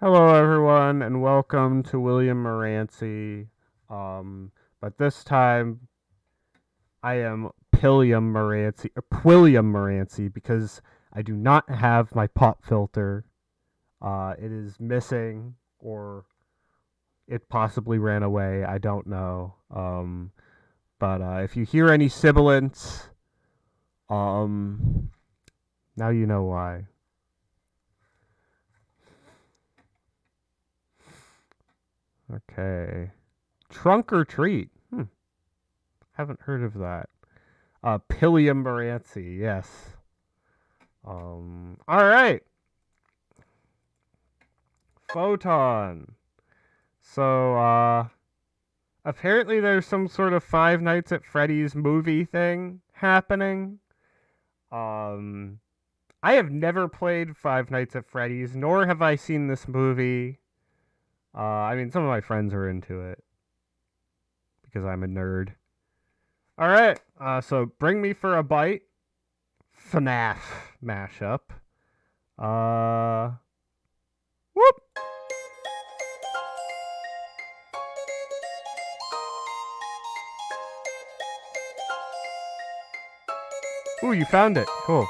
Hello, everyone, and welcome to William Maranci. But this time I am Pwilliam Maranci, because I do not have my pop filter. It is missing, or it possibly ran away. I don't know. But if you hear any sibilants, now you know why. Okay. Trunk or treat? Haven't heard of that. Pilliam Maranci, yes. All right. Photon. So, apparently there's some sort of Five Nights at Freddy's movie thing happening. I have never played Five Nights at Freddy's, nor have I seen this movie. I mean, some of my friends are into it because I'm a nerd. All right, so Bring Me for a Bite, FNAF mashup. Whoop. Ooh, you found it. Cool.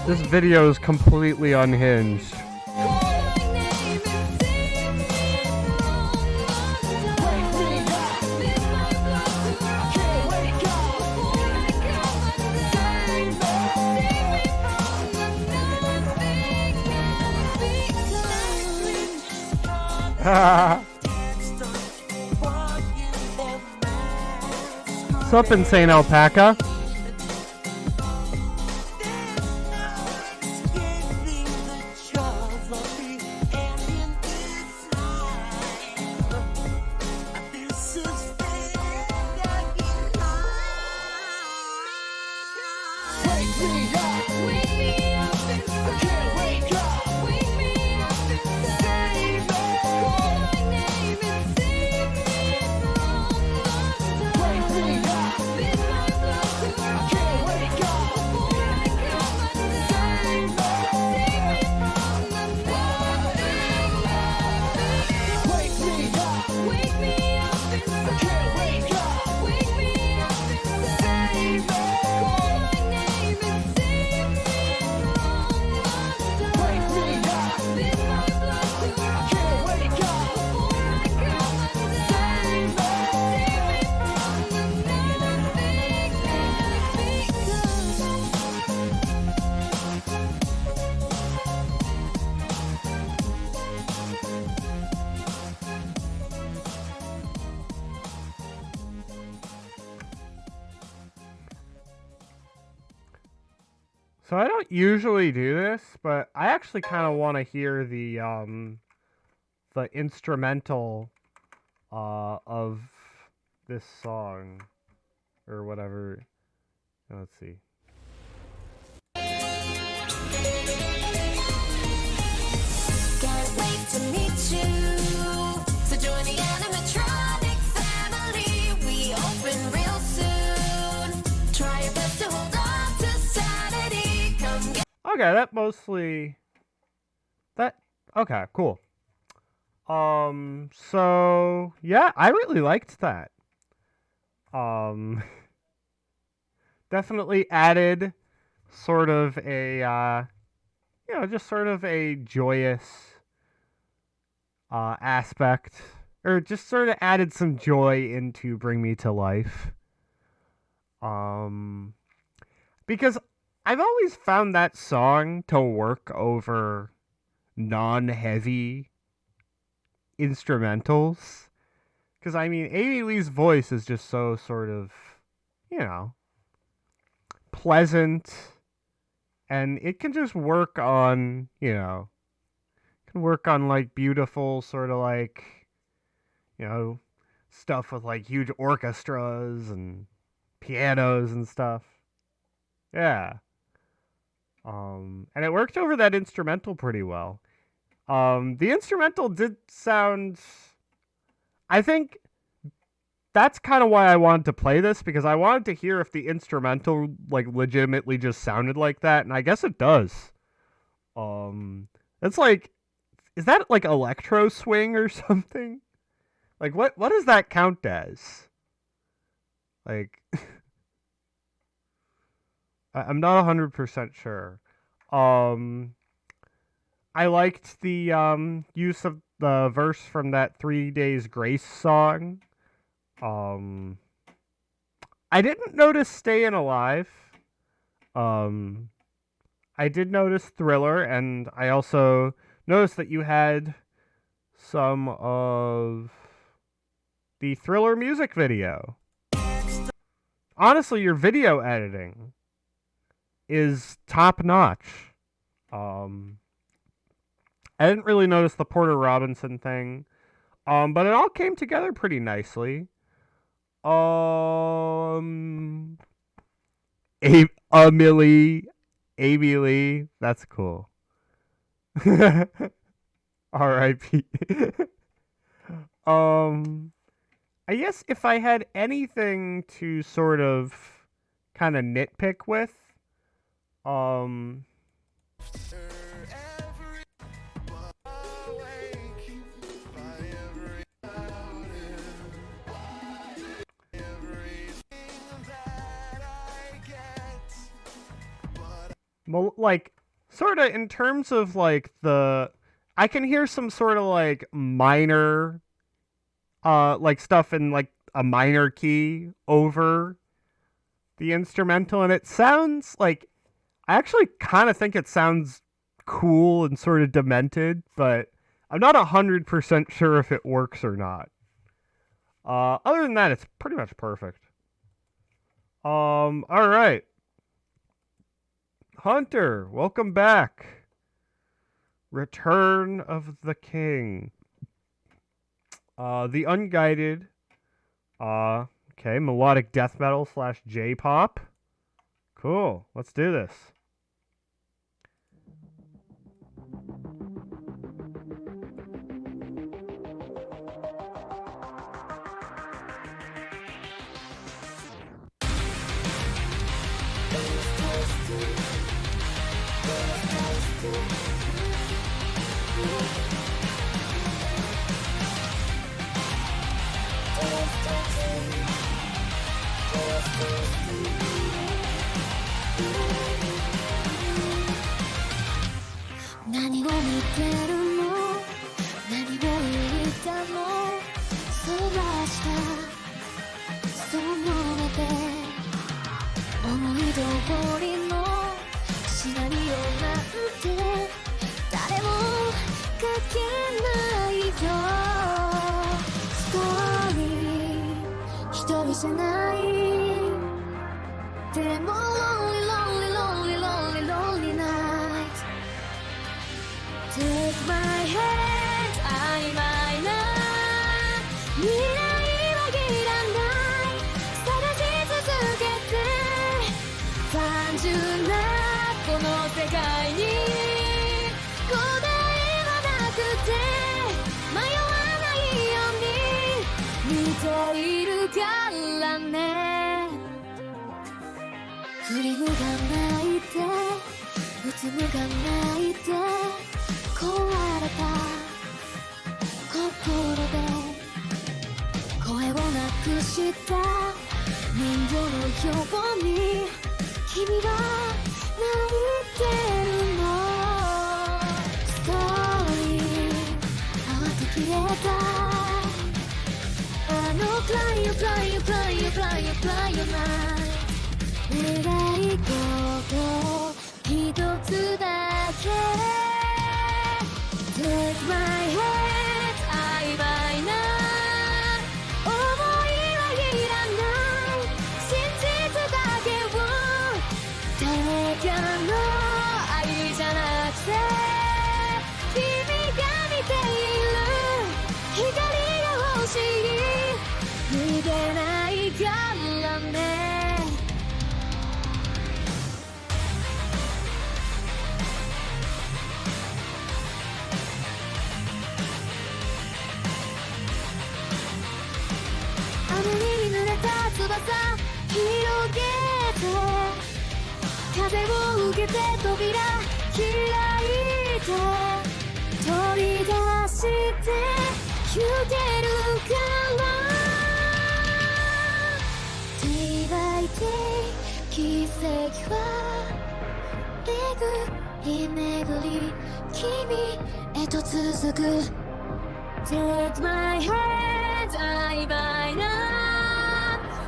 This video is completely unhinged. What's up, Insane Alpaca? So I don't usually do this, but I actually kind of want to hear the instrumental of this song or whatever. Let's see. Can't wait to meet you. So join the animatronic family. We open real soon. Try your best to Okay, that mostly that okay, cool. So yeah, I really liked that. Um Definitely added sort of a just sort of a joyous aspect, or just sort of added some joy into Bring Me to Life. Um because I've always found that song to work over non-heavy instrumentals. Because I mean, Amy Lee's voice is just so sort of, you know, pleasant, and it can just work on, can work on like beautiful sort of like, you know, stuff with like huge orchestras and pianos and stuff. Yeah. And it worked over that instrumental pretty well. The instrumental did sound. I think that's kind of why I wanted to play this, because I wanted to hear if the instrumental like legitimately just sounded like that, and I guess it does. It's like, is that like electro swing or something? Like what does that count as? Like I'm not 100% sure. Um I liked the use of the verse from that 3 Days Grace song. Um I didn't notice Stayin' Alive. Um I did notice Thriller, and I also noticed that you had some of the Thriller music video. Honestly, your video editing is top notch. Um I didn't really notice the Porter Robinson thing. But it all came together pretty nicely. Um, Amelie, Amy Lee, that's cool. R.I.P. um, I guess if I had anything to sort of kind of nitpick with, um, like sort of in terms of like I can hear some sort of like minor like stuff in like a minor key over the instrumental, and it sounds like, I actually kind of think it sounds cool and sort of demented, but I'm not 100% sure if it works or not. Other than that, it's pretty much perfect. All right, Hunter, welcome back. Return of the King. The Unguided. Okay, melodic death metal / J-pop. Cool. Let's do this. Take my hand,曖昧な未来は限らない探し続けて単純なこの世界に答えはなくて迷わないように見ているからね振り向かないでうつむかないで壊れた心で声をなくした人形のように君は泣いてるのストーリー淡く消えたあの Fly you fly you fly you fly you fly you night 願い事一つだけ Take my hand 曖昧な想いはいらない真実だけを誰かの愛じゃなくて君が見ている光が欲しい逃げないからね雨に濡れた翼広げて風を受けて扉開いて取り出して行けるからDay by day奇跡は巡り巡り君へと続く Take my hand 曖昧な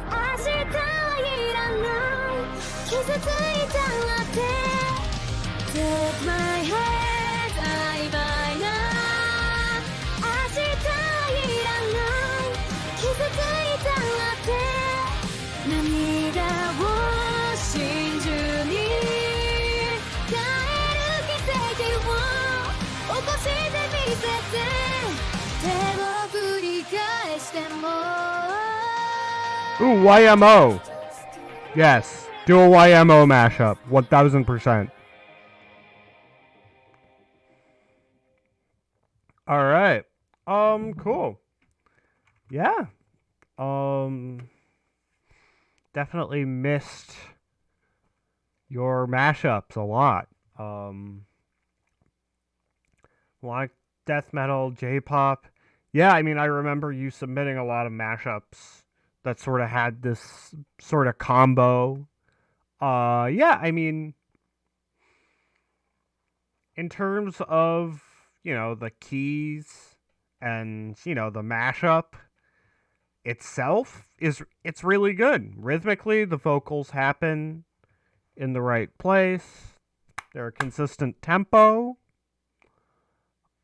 明日はいらない傷ついたって Take my hand 曖昧な明日はいらない傷ついたって涙を真珠に変える奇跡を起こしてみせて手を振り返しても Ooh, YMO. Yes, do a YMO mashup. 1000%. All right. Cool. Yeah. Definitely missed your mashups a lot. Like death metal, J-pop. Yeah, I mean, I remember you submitting a lot of mashups that sort of had this sort of combo. Yeah, I mean, in terms of, the keys and, the mashup itself it's really good. Rhythmically, the vocals happen in the right place. They're a consistent tempo.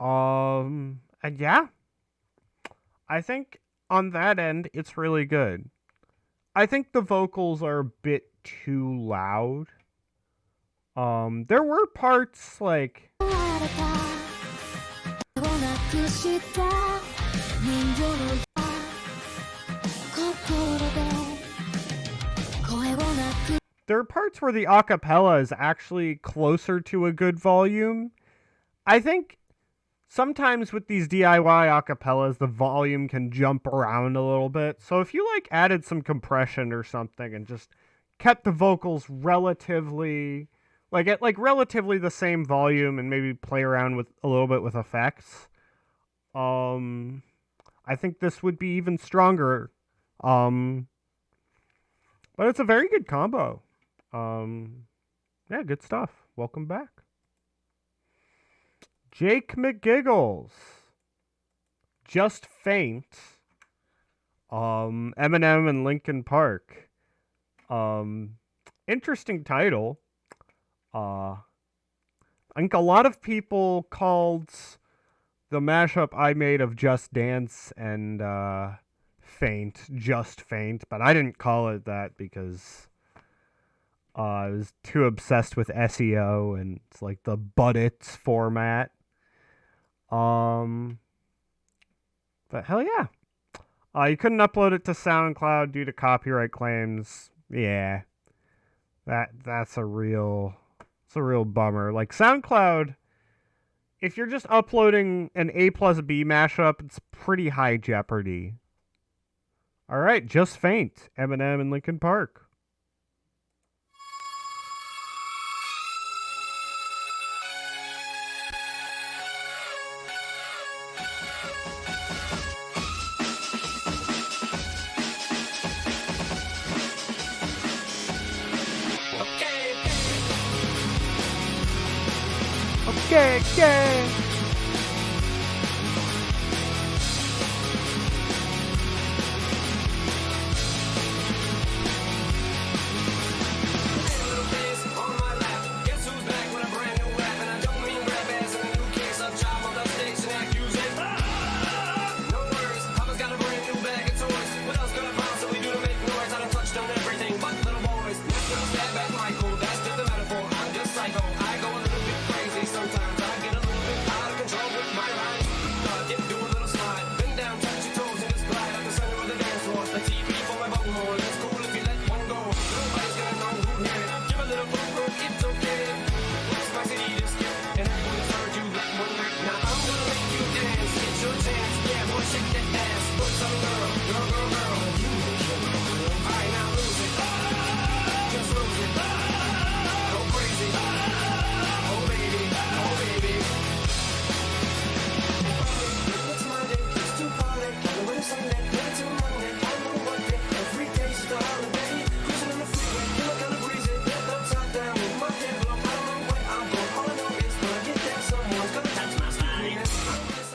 And yeah, I think on that end, it's really good. I think the vocals are a bit too loud. There were parts like there are parts where the acapella is actually closer to a good volume. I think sometimes with these DIY acapellas, the volume can jump around a little bit. So if you added some compression or something and just kept the vocals relatively at relatively the same volume and maybe play around with a little bit with effects, I think this would be even stronger. But it's a very good combo. Yeah, good stuff. Welcome back. Jake McGiggles. Just Faint. Eminem and Linkin Park. Interesting title. I think a lot of people called the mashup I made of Just Dance and Faint Just Faint, but I didn't call it that because I was too obsessed with SEO and it's like the Buddits format. But hell yeah. You couldn't upload it to SoundCloud due to copyright claims. Yeah. That's a real bummer. Like SoundCloud, if you're just uploading an A plus B mashup, it's pretty high jeopardy. Alright, Just Faint, Eminem and Linkin Park. Gay.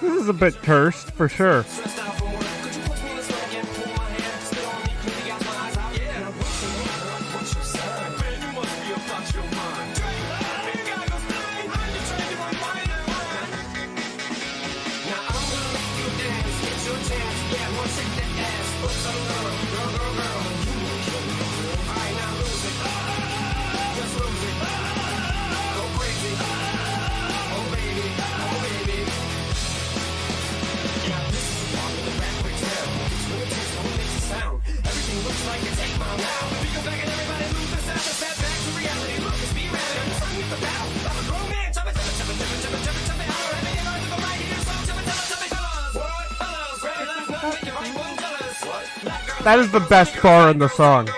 This is a bit cursed, for sure. That is the best bar in the song.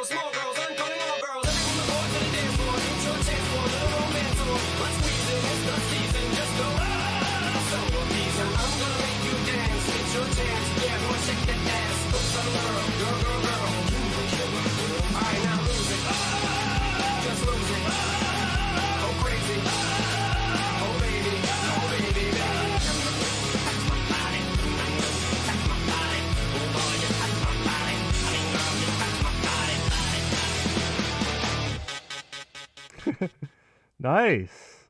Nice.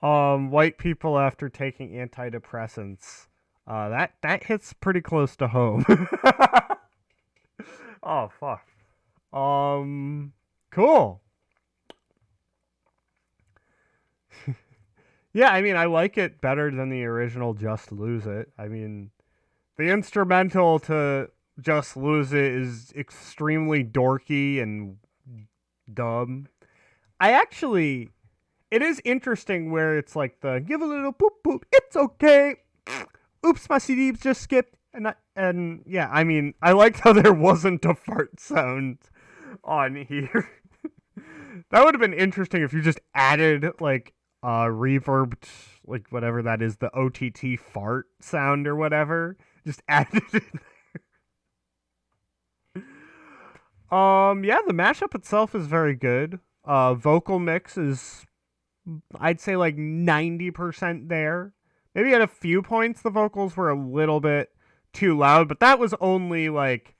White people after taking antidepressants. That hits pretty close to home. Oh fuck. Cool. Yeah, I mean, I like it better than the original Just Lose It. I mean, the instrumental to Just Lose It is extremely dorky and dumb. It is interesting where it's like the give a little poop poop, it's okay. Oops, my CD's just skipped. And yeah, I mean, I liked how there wasn't a fart sound on here. That would have been interesting if you just added like reverb, like whatever that is, the OTT fart sound or whatever. Just added it. Yeah, the mashup itself is very good. Vocal mix is, I'd say, like 90% there. Maybe at a few points the vocals were a little bit too loud, but that was only like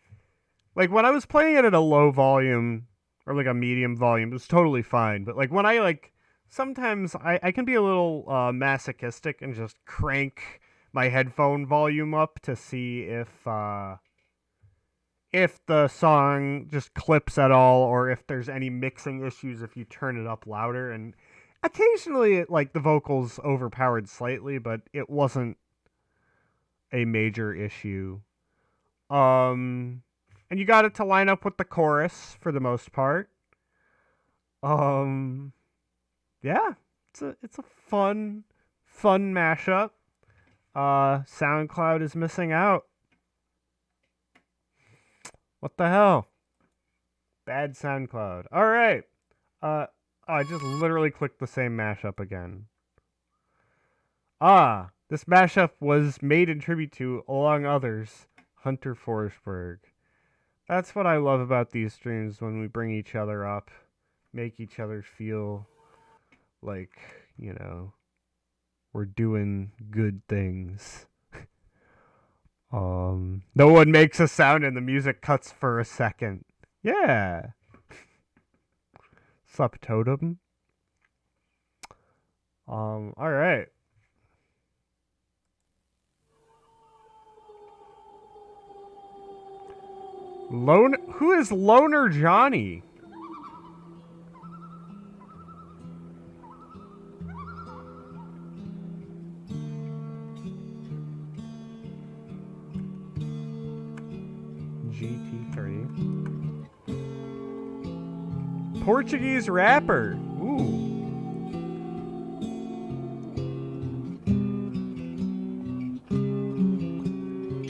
when I was playing it at a low volume or like a medium volume, it was totally fine. But like when I like sometimes I can be a little masochistic and just crank my headphone volume up to see if the song just clips at all or if there's any mixing issues if you turn it up louder. And occasionally the vocals overpowered slightly, but it wasn't a major issue. And you got it to line up with the chorus for the most part. Yeah, it's a fun mashup. SoundCloud is missing out. What the hell? Bad SoundCloud. All right. I just literally clicked the same mashup again. This mashup was made in tribute to, among others, Hunter Forsberg. That's what I love about these streams, when we bring each other up, make each other feel like, We're doing good things. No one makes a sound and the music cuts for a second. Yeah. Sup, Totem? All right. Who is Loner Johnny? GT3. Portuguese rapper. Ooh.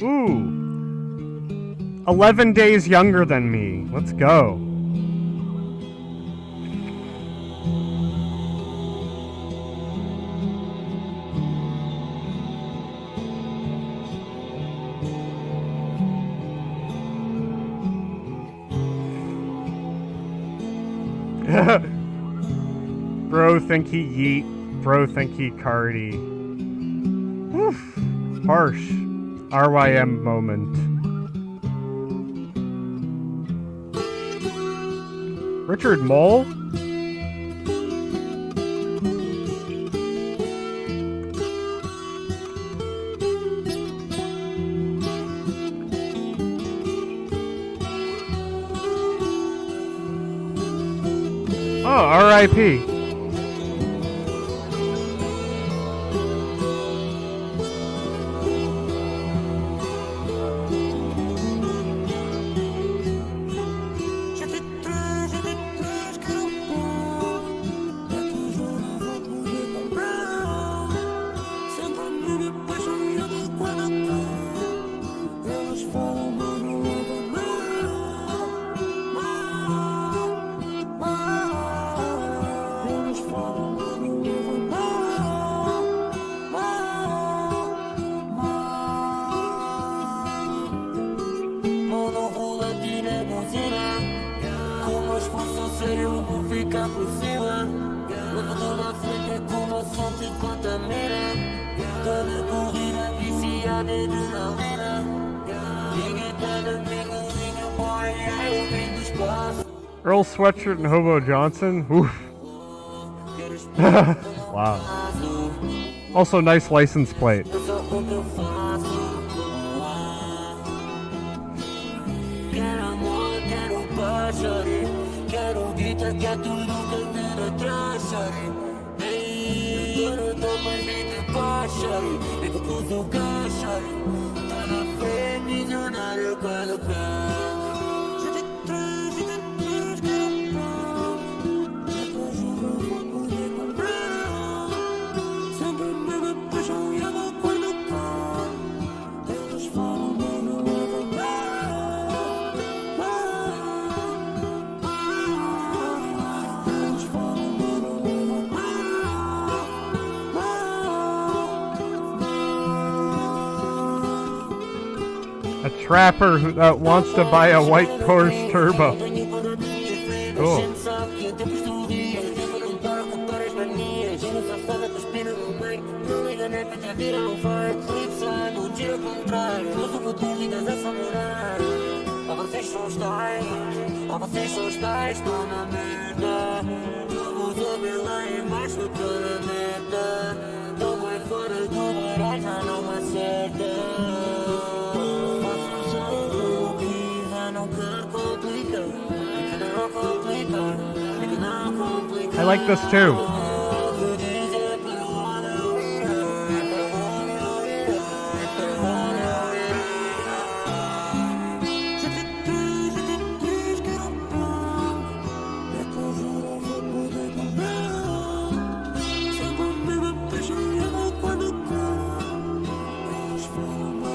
Ooh. 11 days younger than me. Let's go. Bro think he yeet. Bro think he Cardi. Oof. Harsh. RYM moment. Richard Mole? Oh, R.I.P. Earl Sweatshirt and Hobo Johnson. Oof. Wow. Also, nice license plate. A trapper that wants to buy a white Porsche Turbo. Cool. I like this too.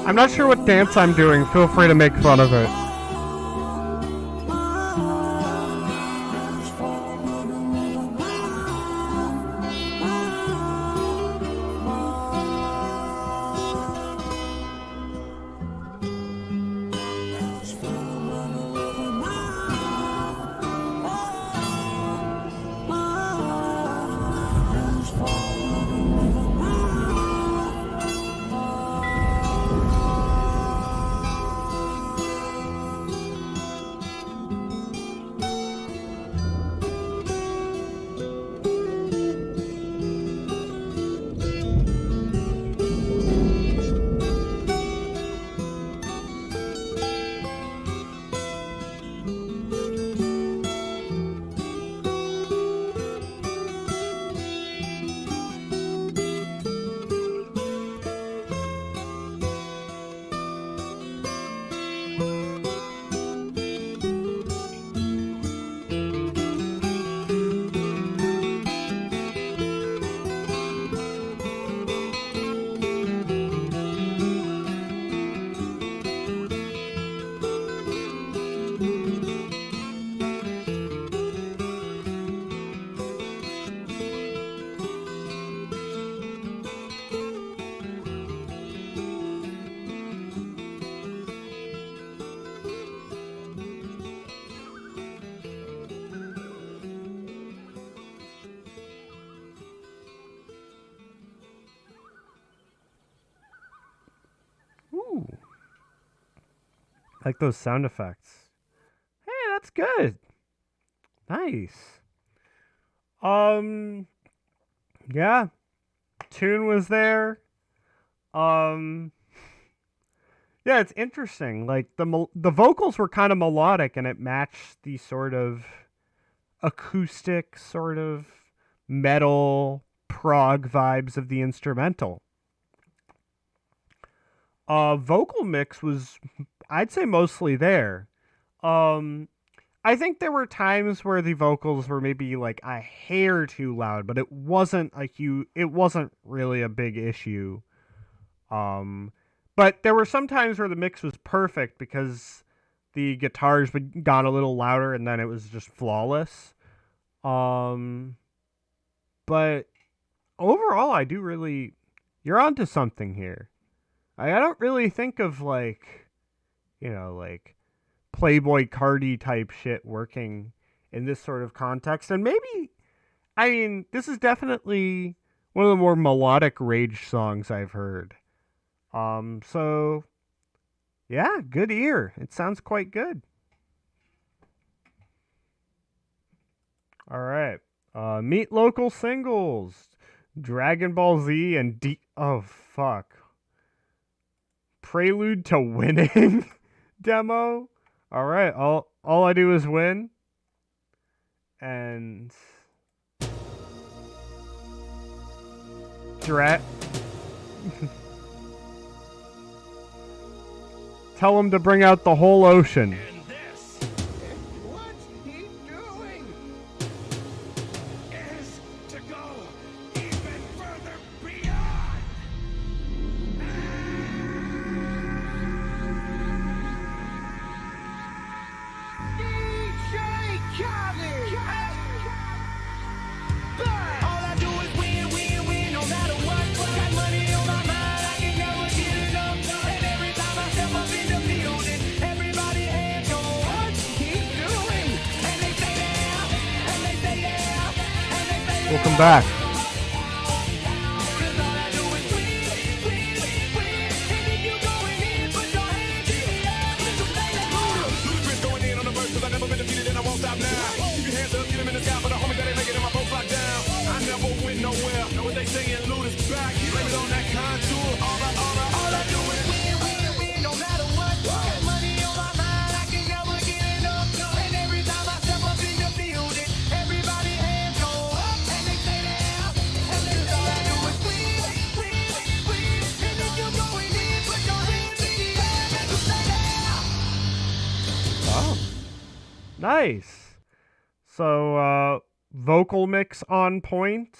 I'm not sure what dance I'm doing. Feel free to make fun of it. Like those sound effects. Hey, that's good. Nice. Um, yeah, tune was there. Um, yeah, it's interesting. Like the vocals were kind of melodic, and it matched the sort of acoustic, sort of metal prog vibes of the instrumental. Vocal mix was, I'd say, mostly there. Um, I think there were times where the vocals were maybe like a hair too loud, but it wasn't really a big issue. Um, but there were some times where the mix was perfect because the guitars got a little louder and then it was just flawless. Um, but overall, I do really, you're onto something here. I don't really think of like, like Playboy Cardi type shit working in this sort of context. And maybe, I mean, this is definitely one of the more melodic Rage songs I've heard. So yeah, good ear. It sounds quite good. All right. Meet local singles. Dragon Ball Z and oh fuck. Prelude to Winning demo. All right. All I do is win. And tell him to bring out the whole ocean. And this, what's he doing? Is to go even further beyond. DJ Khaled. All I do is win, win, win, no matter what. Got money on my mind, I can never get enough. And every time I step up in the building, everybody hands go, what's he doing? And they say yeah, and they say yeah, and they say yeah. Welcome back. Nice. So, vocal mix on point.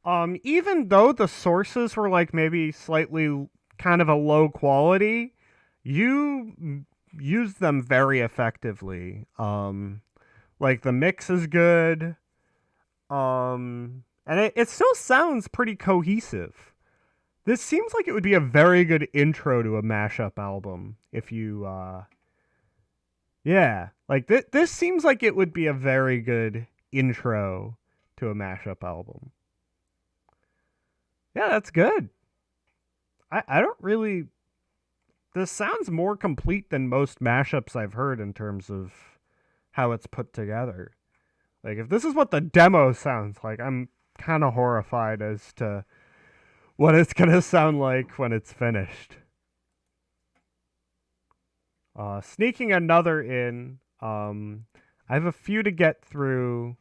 Even though the sources were like maybe slightly kind of a low quality, you used them very effectively. Like the mix is good. And it still sounds pretty cohesive. This seems like it would be a very good intro to a mashup album if you, yeah, like this seems like it would be a very good intro to a mashup album. Yeah, that's good. I don't really. This sounds more complete than most mashups I've heard in terms of how it's put together. Like, if this is what the demo sounds like, I'm kind of horrified as to what it's going to sound like when it's finished. Sneaking another in. I have a few to get through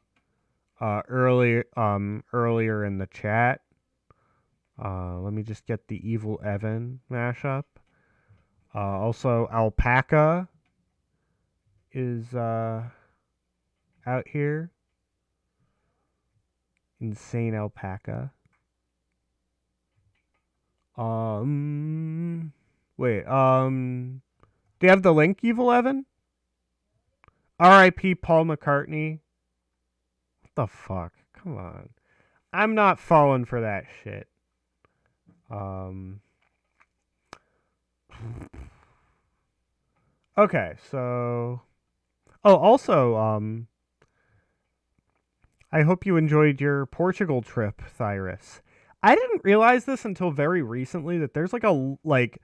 earlier in the chat. Let me just get the Evil Evan mashup. Also, Alpaca is out here. Insane Alpaca. Wait, do you have the link, Evil Evan? R.I.P. Paul McCartney. What the fuck? Come on. I'm not falling for that shit. Okay, so also, I hope you enjoyed your Portugal trip, Thyrus. I didn't realize this until very recently that there's like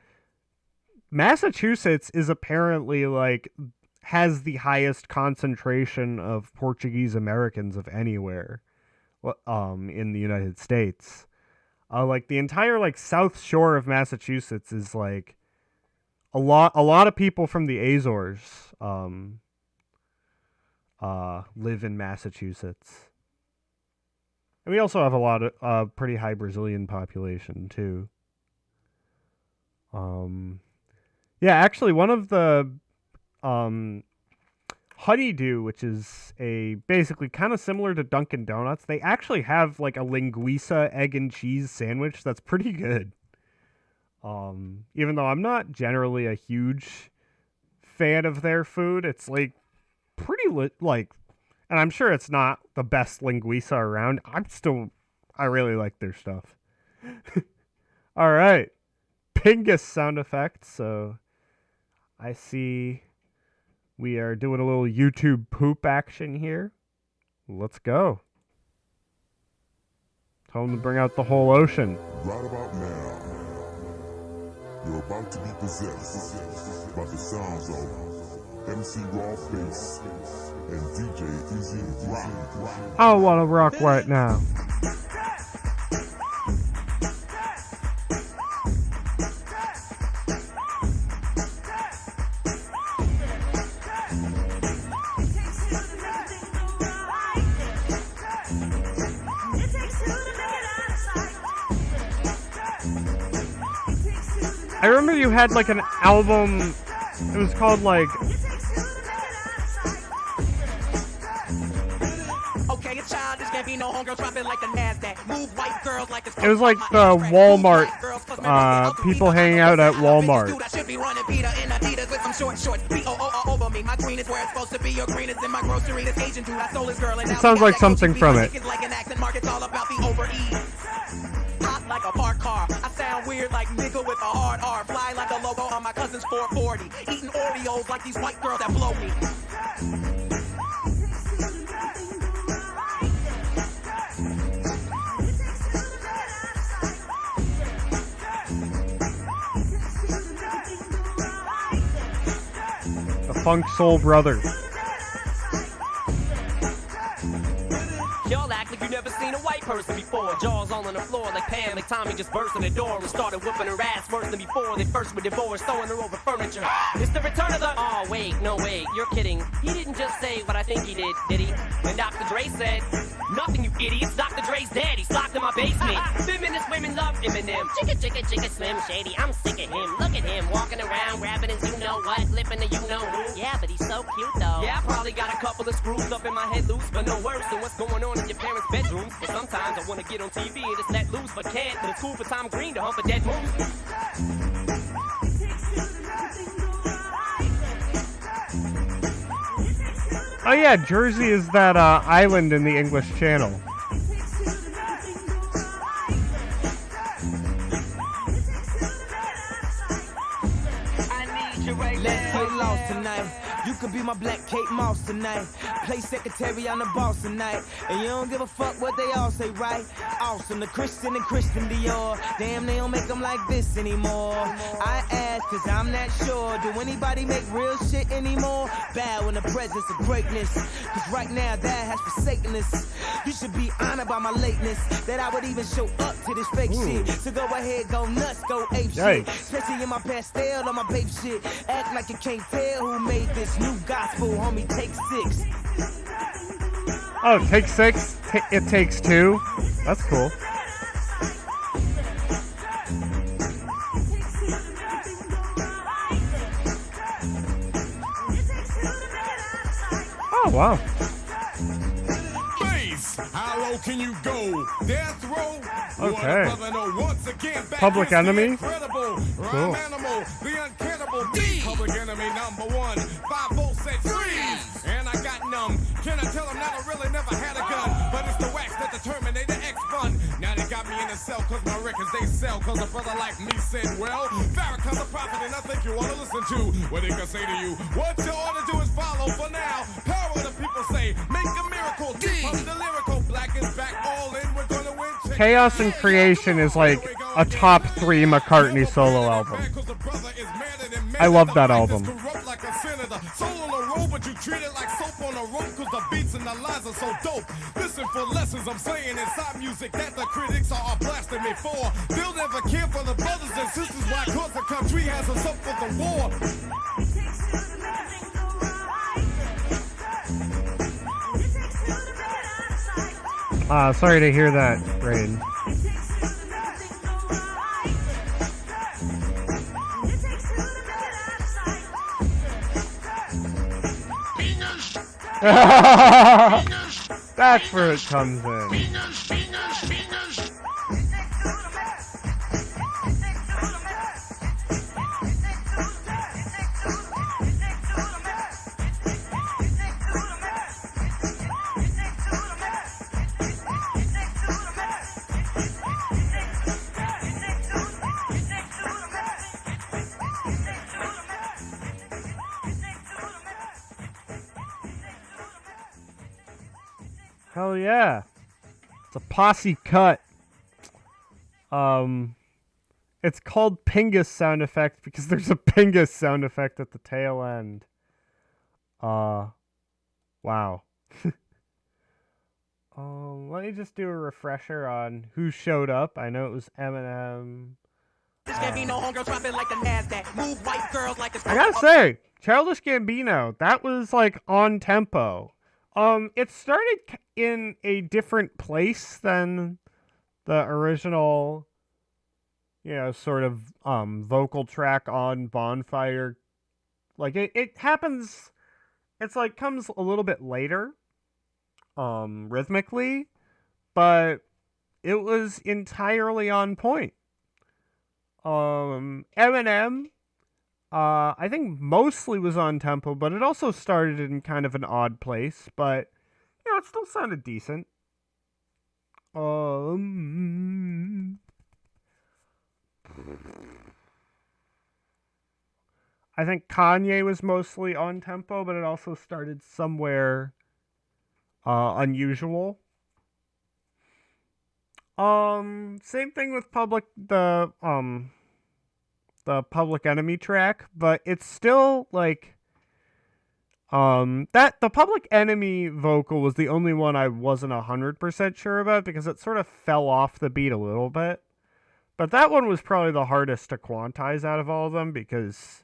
Massachusetts is apparently like has the highest concentration of Portuguese Americans of anywhere in the United States. Like the entire like South Shore of Massachusetts is like a lot of people from the Azores live in Massachusetts. And we also have a lot of pretty high Brazilian population too. Yeah, actually one of the Honeydew, which is a basically kind of similar to Dunkin' Donuts, they actually have like a linguiça egg and cheese sandwich that's pretty good. Even though I'm not generally a huge fan of their food, it's like pretty like, and I'm sure it's not the best linguiça around. I really like their stuff. All right, Pingus sound effects. So I see we are doing a little YouTube poop action here. Let's go. Tell them to bring out the whole ocean. Right about now, you're about to be possessed by the sounds of MC Rawface and DJ Easy Rock. I want to rock right now. I remember you had like an album, it was called like... It was like the Walmart, people hanging out at Walmart. It sounds like something from it. Like a parked car, I sound weird like nigga with a hard R. Fly like a logo on my cousin's 440. Eating Oreos like these white girls that blow me. The Funk Soul Brothers. Y'all act like you never seen a white person before. Jaws all on the floor like Pam, like Tommy just burst in the door and started whooping her ass worse than before. They first were divorced, throwing her over furniture. It's the return of the... Oh, wait, no, wait, you're kidding. He didn't just say what I think he did he? And Dr. Dre said, nothing, you idiots. Dr. Dre's dead. He's locked in my basement. Feminist women love Eminem. Chicka, chicka, chicka, Slim Shady. I'm sick of him. Look at him walking around, grabbing his you-know-what, flipping the you-know-who. Yeah, but he's so cute, though. Yeah, I probably got a couple of screws up in my head loose, but no worse than what's going on in your parents' bedrooms. And sometimes I want to get on TV and just let loose, but can't. But it's cool for Tom Green to hump a dead moose. Oh yeah, Jersey is that island in the English Channel. Let's get lost tonight. You could be my black Kate Moss tonight. Play secretary on the boss tonight. And you don't give a fuck what they all say, right? Awesome, the Christian and Christian Dior. Damn, they don't make them like this anymore. I ask, cause I'm not sure. Do anybody make real shit anymore? Bow in the presence of greatness. Cause right now, that has forsaken us. You should be honored by my lateness. That I would even show up to this fake shit. So go ahead, go nuts, go ape shit. Especially in my pastel on my babe shit. Act like you can't tell who made this new gospel, homie. Take 6. Oh, take 6? It takes 2? That's cool. Oh, wow. How low can you go? Death row? Okay. Once again, Public Enemy? Cool. Animal, the uncannibal D. Public Enemy #1. 5 said freeze. And I got numb. Can I tell them that I really never had a gun? But it's the wax that the Terminator X fun. Now they got me in a cell cause my records they sell. Cause a brother like me said, well, Farrakhan's a prophet and I think you wanna listen to what he can say to you. What you ought to do is follow for now. Power the people say, make a miracle. Pump the lyrical, black is back, all in, we're gonna win. Chaos and Creation is like a top 3 McCartney solo album. Cause the brother is madder than I love that album. Corrupt like a senator. Soul on a roll, but you treat it like soap on a rope, cause the beats and the lines are so dope. Listen for lessons I'm saying inside music that the critics are blasting me for. They'll never care for the brothers and sisters, why? Cause the country has us up for the war. Sorry to hear that, Rain. That's where it comes in. Hell yeah. It's a posse cut. It's called Pingus sound effect because there's a Pingus sound effect at the tail end. Wow. Let me just do a refresher on who showed up. I know it was Eminem. This can't be no homegirl dropping like the NASDAQ. Move white girls like a I gotta say, Childish Gambino, that was like on tempo. It started in a different place than the original, sort of vocal track on Bonfire. Like it happens, it's like comes a little bit later, rhythmically, but it was entirely on point. Eminem, I think mostly was on tempo, but it also started in kind of an odd place, but it still sounded decent. I think Kanye was mostly on tempo, but it also started somewhere unusual. Same thing with the Public Enemy track, but it's still like that the Public Enemy vocal was the only one I wasn't 100% sure about because it sort of fell off the beat a little bit. But that one was probably the hardest to quantize out of all of them because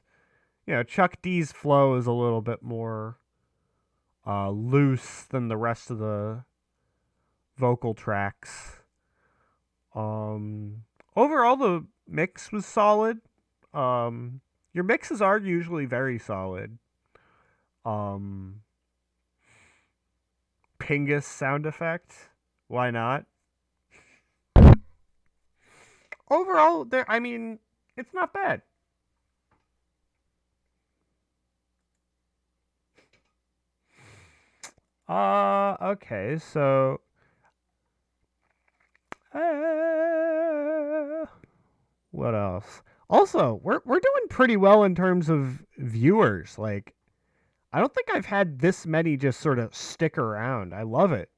Chuck D's flow is a little bit more loose than the rest of the vocal tracks. Overall the mix was solid. Your mixes are usually very solid. Pingus sound effect. Why not? Overall, it's not bad. Okay, so what else? Also, we're doing pretty well in terms of viewers. Like, I don't think I've had this many just sort of stick around. I love it.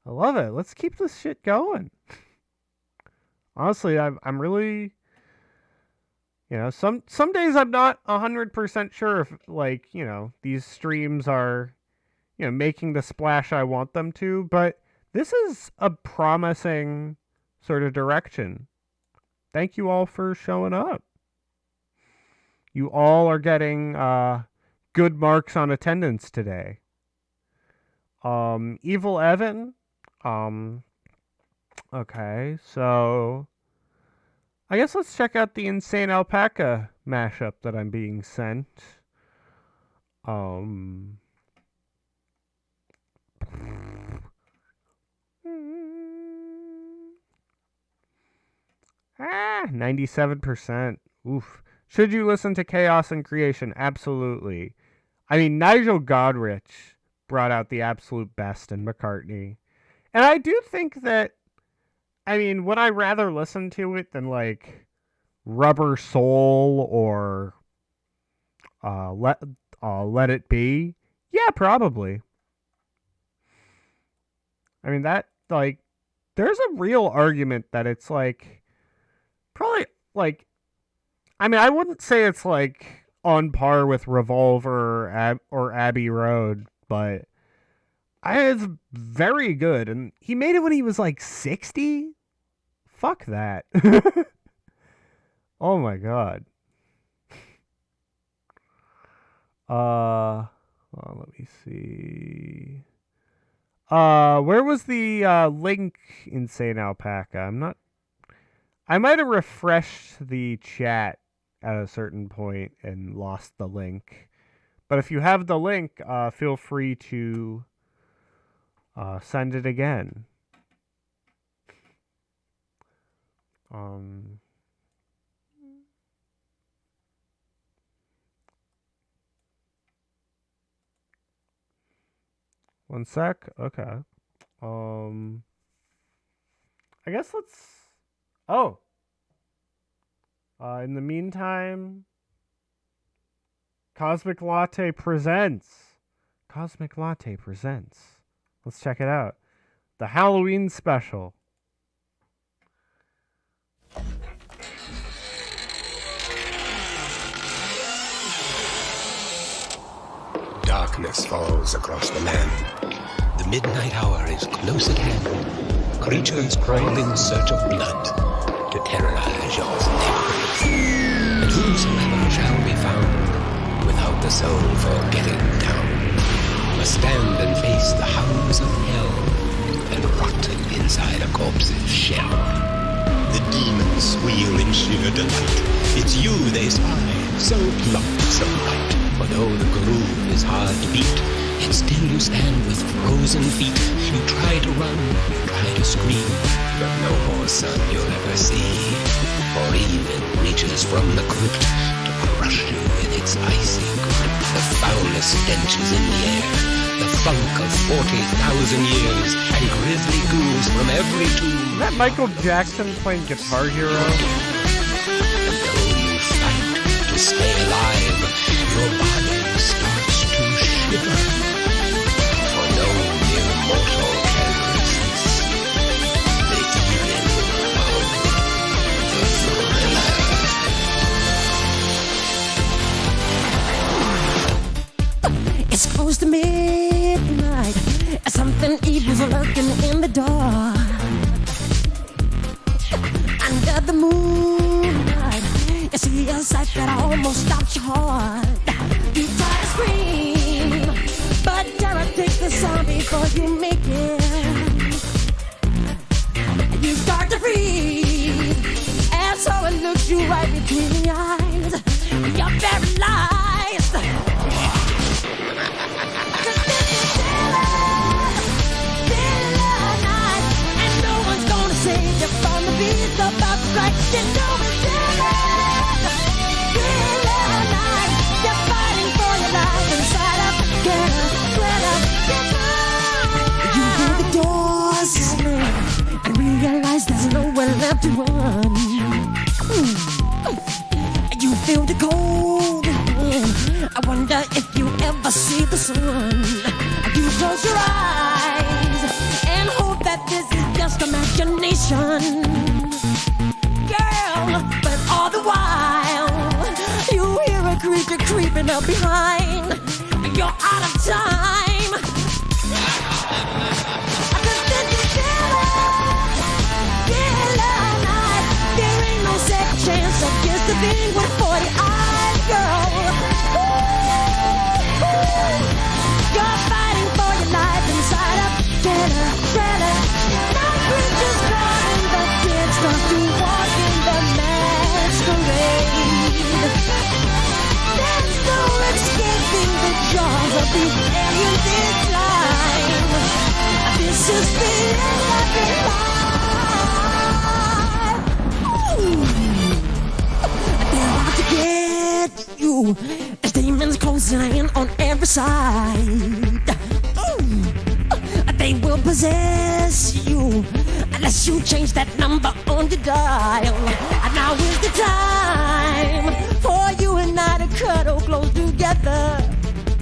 Let's keep this shit going. Honestly, I'm really, some days I'm not 100% sure if these streams are, making the splash I want them to, but this is a promising sort of direction. Thank you all for showing up. You all are getting good marks on attendance today. Evil Evan. Okay, so I guess let's check out the Insane Alpaca mashup that I'm being sent. 97%. Oof. Should you listen to Chaos and Creation? Absolutely. I mean, Nigel Godrich brought out the absolute best in McCartney. And I do think that, would I rather listen to it than like Rubber Soul or Let It Be? Yeah, probably. That, like, there's a real argument that it's like, probably, like, I wouldn't say it's like on par with Revolver or Abbey Road, but it's very good. And he made it when he was like 60? Fuck that. Oh my god. Let me see. Where was the link, Insane Alpaca? I might have refreshed the chat at a certain point and lost the link. But if you have the link, feel free to send it again. One sec. Okay. I guess let's. Oh. In the meantime, Cosmic Latte presents. Cosmic Latte presents. Let's check it out. The Halloween special. Darkness falls across the land. The midnight hour is close at hand. Creatures crawl in search of blood to terrorize your neighborhood. And whosoever shall be found without the soul for getting down must stand and face the hounds of hell and rotten inside a corpse's shell. The demons squeal in sheer delight. It's you they spy, so plump, so light. For though the groove is hard to beat, yet still you stand with frozen feet. You try to run, you try to scream, but no more sun you'll ever see. For evil reaches from the crypt to crush you in its icy grip. The foulest stench is in the air, the funk of 40,000 years, and grisly ghouls from every tomb. Is that Michael Jackson playing Guitar Hero? And though you fight to stay alive, your body starts to shiver. For no mere mortal can resist the healing of the thriller. It's close to midnight. Something evil's lurking in the dark. Under the moonlight, you see a sight that almost stops your heart. You try to scream, but terror takes the sound before you make it. You start to freeze, and so it looks you right between the eyes. You're paralyzed. And no one's gonna save you from the beast about to strike. You know it's night. You're fighting for your life inside up. Get up, get up. You hear the doors slam and realize there's nowhere left to run. You feel the cold wind. I wonder if you ever see the sun. You close your eyes and hope that this is just imagination, girl. But all the while, you hear a creature creeping up behind. You're out of time. There ain't no second chance of just a being with 40 eyes, girl. You're fighting for your life inside a thriller. Now creatures crawl and the kids start to walk in the masquerade. There's no escaping the jaws of these aliens this time. This is the end of your life. They're out to get you. As demons closing in on every side. They will possess you unless you change that number on your dial. And now is the time for you and I to cuddle close together.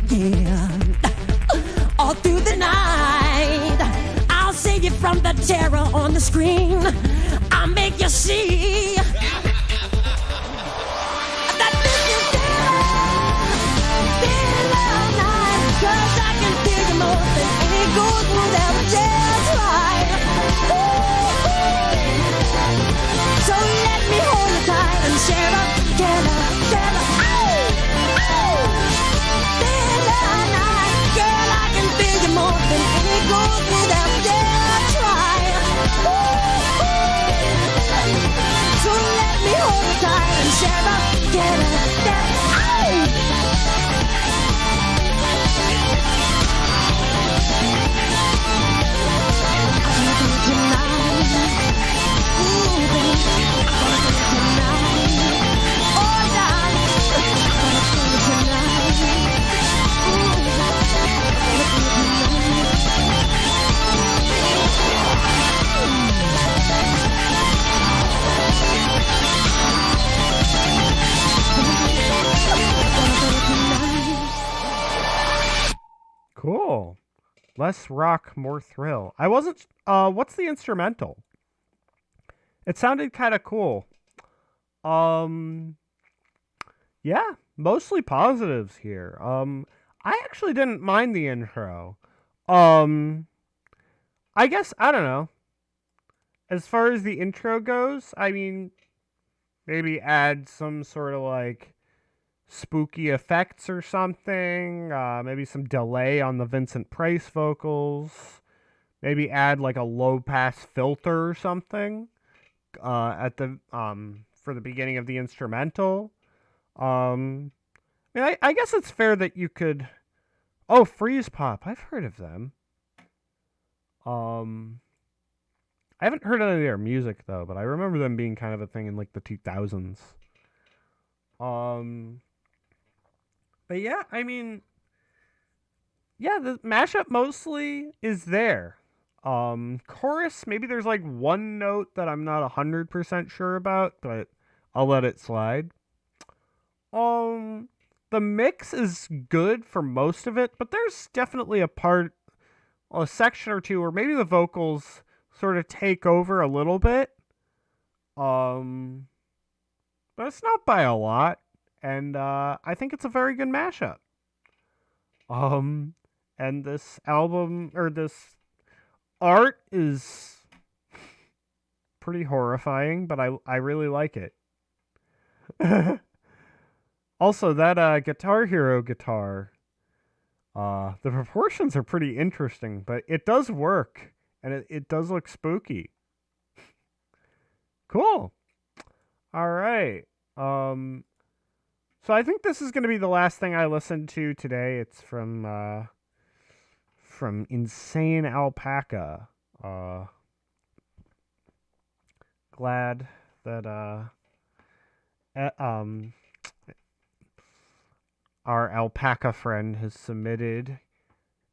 Yeah. All through the night, I'll save you from the terror on the screen. I'll make you see that this is Less rock, more thrill. I wasn't. What's the instrumental? It sounded kind of cool. Yeah, mostly positives here. I actually didn't mind the intro. I guess I don't know. As far as the intro goes, I mean, maybe add some sort of like spooky effects or something. Maybe some delay on the Vincent Price vocals. Maybe add like a low pass filter or something at the for the beginning of the instrumental. I mean, I guess it's fair that you could. Oh, Freeze Pop. I've heard of them. I haven't heard any of their music though, but I remember them being kind of a thing in like the 2000s. But yeah, I mean, yeah, the mashup mostly is there. Chorus, maybe there's like one note that I'm not 100% sure about, but I'll let it slide. The mix is good for most of it, but there's definitely a section or two where maybe the vocals sort of take over a little bit. But it's not by a lot, and I think it's a very good mashup. And this album or this art is pretty horrifying, but I really like it. Also, that Guitar Hero guitar, the proportions are pretty interesting, but it does work, and it does look spooky. Cool. All right. So I think this is going to be the last thing I listened to today. It's from Insane Alpaca. Glad that our alpaca friend has submitted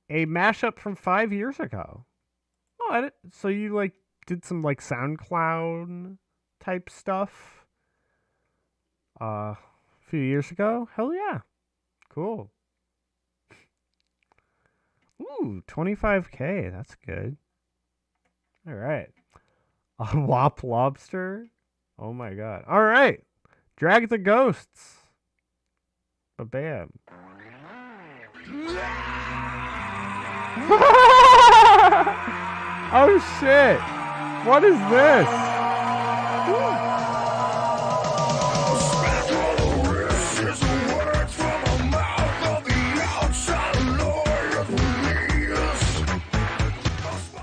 a mashup from 5 years ago. Oh, so you like did some like SoundCloud type stuff a few years ago? Hell yeah. Cool. Ooh, 25K. That's good. All right. Wop Lobster. Oh my god. All right. Drag the Ghosts. Ba-bam. Oh shit. What is this?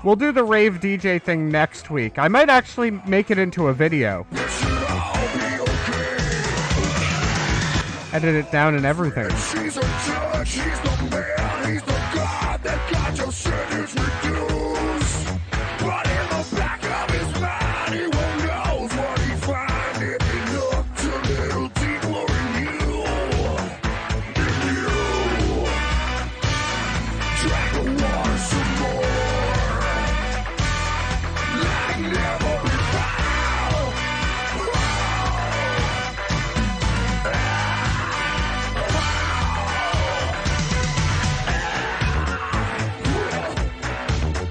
We'll do the rave DJ thing next week. I might actually make it into a video. Edit it down and everything. She's a judge, he's the man, he's the god that got your sentence reduced. But in the back of his mind, he won't knows what he find if he looked a little deeper in you. Drag the water some more, like never before.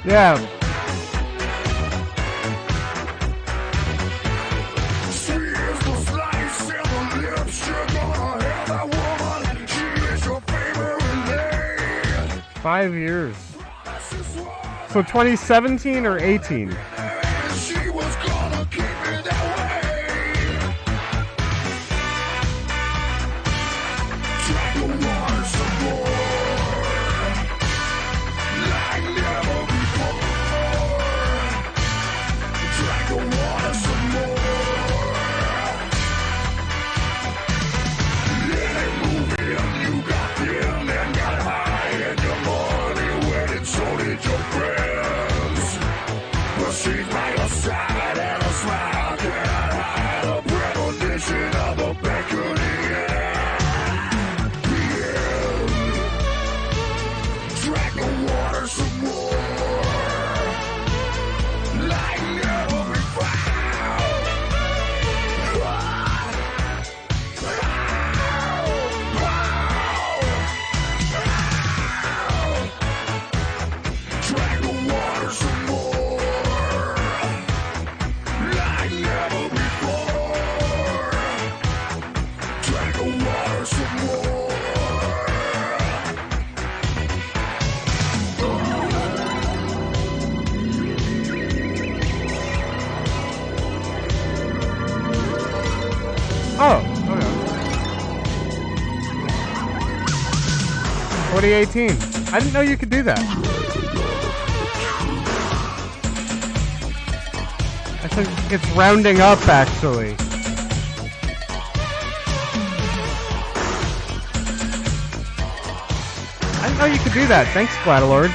Yeah. She is the slice and the lips you're gonna have that woman. She is your favorite lady. 5 years. So 2017 or 18? She was gonna keep it that way. Drag the water some more, like never before. Drag the water some more. Let it move in. You got thin and got high, and your money went and so did your friends. But she's by your side and a smile can't hide a premonition of a beckoning end. Drag the water some more, like never before. 2018. I didn't know you could do that. I think it's rounding up, actually. I didn't know you could do that. Thanks, Splatterlord.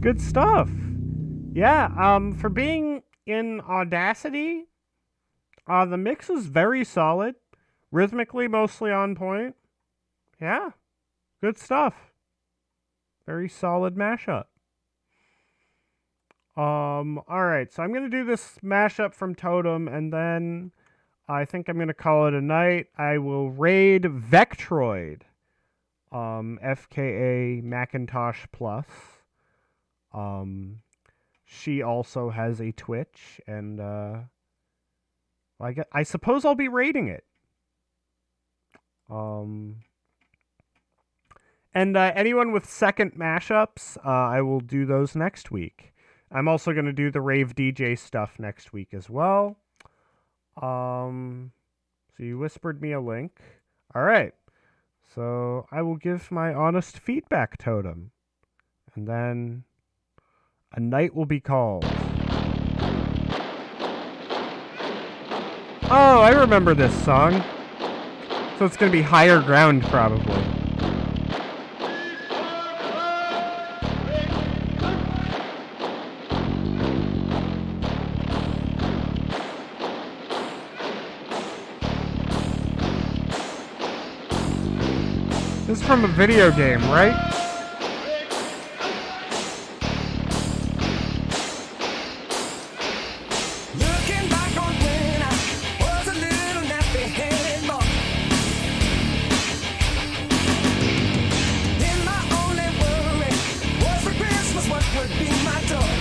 Good stuff. Yeah, for being in Audacity, the mix is very solid. Rhythmically, mostly on point. Yeah, good stuff. Very solid mashup. Alright, so I'm going to do this mashup from Totem, and then I think I'm going to call it a night. I will raid Vectroid, FKA Macintosh Plus. She also has a Twitch, and I suppose I'll be raiding it. And anyone with second mashups, I will do those next week. I'm also going to do the Rave DJ stuff next week as well. So you whispered me a link. All right. So I will give my honest feedback, Totem. And then a night will be called. Oh, I remember this song. So it's going to be Higher Ground, probably. This is from a video game, right? Looking back on when I was a little nappy-headed boy, then my only worry was for Christmas what would be my toy.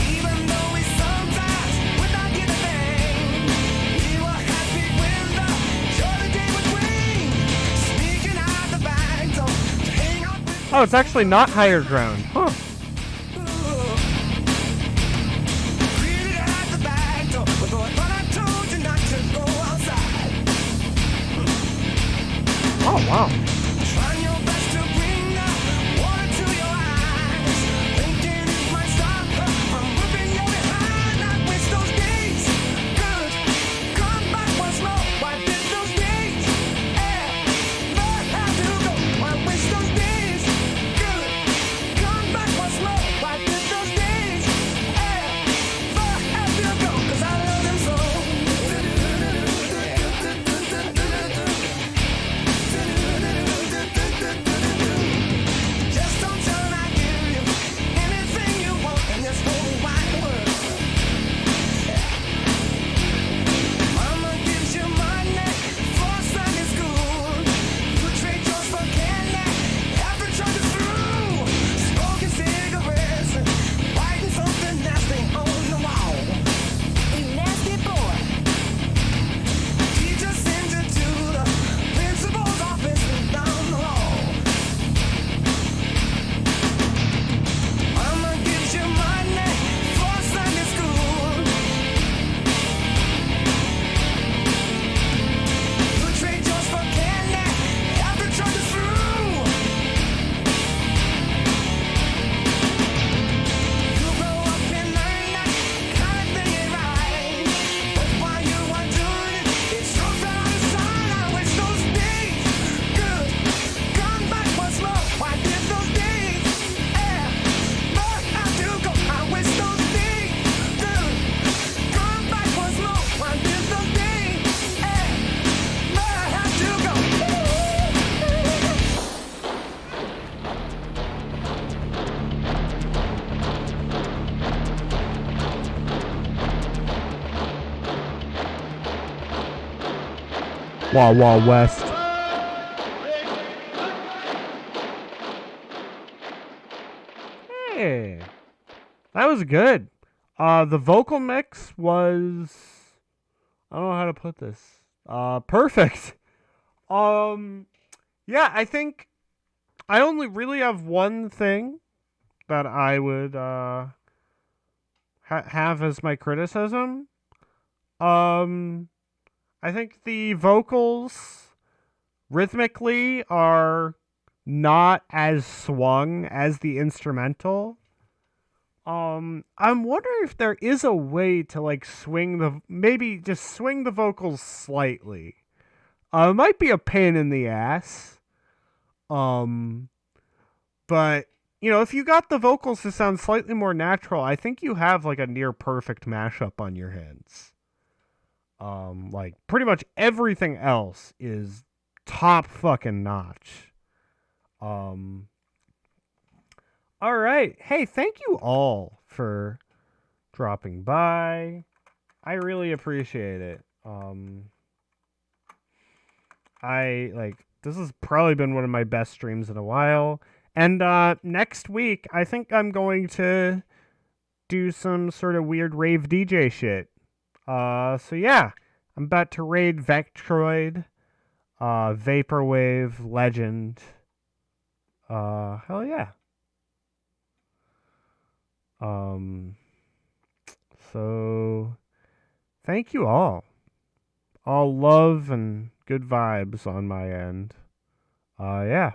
Even though we sometimes would not get a thing, we were happy when the shorter day would ring. Sneaking out the back door to hang out with Oh, it's actually not Higher Ground. Huh. greeted at the back door, but I thought I told you not to go outside. Oh, wow. Trying your best to bring the water to your eyes, thinking it might stop her from whipping you behind. I wish those days could come back once more. Why did those days ever have to go? I wish those days could come back once more. Why did those days ever have to go? 'Cause I love them so. Wild Wild West. Hey, that was good. The vocal mix was, I don't know how to put this. Perfect. Yeah, I think I only really have one thing that I would have as my criticism. I think the vocals rhythmically are not as swung as the instrumental. I'm wondering if there is a way to like maybe just swing the vocals slightly. It might be a pain in the ass. But you know, if you got the vocals to sound slightly more natural, I think you have like a near perfect mashup on your hands. Like pretty much everything else is top fucking notch. Um, all right. Hey, thank you all for dropping by. I really appreciate it. I like this has probably been one of my best streams in a while. And next week, I think I'm going to do some sort of weird rave DJ shit. So yeah, I'm about to raid Vectroid, Vaporwave, Legend. Hell yeah. So thank you all. All love and good vibes on my end. Yeah.